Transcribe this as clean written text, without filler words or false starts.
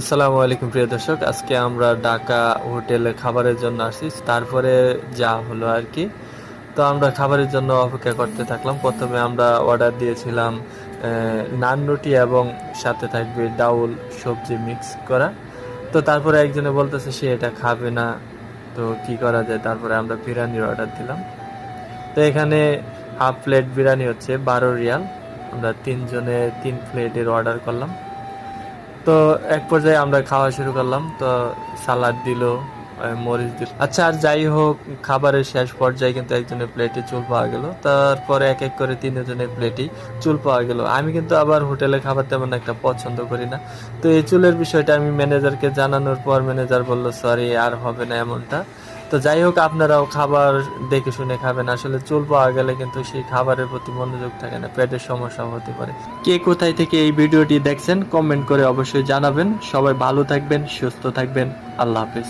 আসসালামু আলাইকুম প্রিয় দর্শক, আজকে আমরা ঢাকা হোটেলে খাবারের জন্য আসছি। তারপরে যা হলো আর কি। তো আমরা খাবারের জন্য অপেক্ষা করতে থাকলাম। প্রথমে আমরা অর্ডার দিয়েছিলাম নান রুটি এবং সাথে থাকবে ডাউল সবজি মিক্স করা। তো তারপরে একজনে বলতেছে সে এটা খাবে না, তো কি করা যায়। তারপরে আমরা বিরিয়ানির অর্ডার দিলাম। তো এখানে হাফ প্লেট বিরিয়ানি হচ্ছে 12 রিয়াল। আমরা তিনজনে 3 প্লেটের অর্ডার করলাম। তো এক পর্যায়ে আমরা খাওয়া শুরু করলাম। তো সালাড দিল, মরিচ দিল। আচ্ছা, আর যাই হোক, খাবারের শেষ পর্যায়ে কিন্তু একজনের প্লেটে চুল পাওয়া গেল। তারপরে এক এক করে তিনজনের প্লেটেই চুল পাওয়া গেল। আমি কিন্তু আবার হোটেলে খাবার তেমন একটা পছন্দ করি না। তো এই চুলের বিষয়টা আমি ম্যানেজারকে জানানোর পর ম্যানেজার বলল সরি, আর হবে না এমনটা। তো যাই হোক, আপনারাও খাবার দেখে শুনে খাবেন। আসলে চুল পাওয়া গেলে কিন্তু সেই খাবারের প্রতি মনোযোগ থাকে না, পেটের সমস্যাও হতে পারে। কে কোথায় থেকে এই ভিডিওটি দেখছেন কমেন্ট করে অবশ্যই জানাবেন। সবাই ভালো থাকবেন, সুস্থ থাকবেন। আল্লাহ হাফেজ।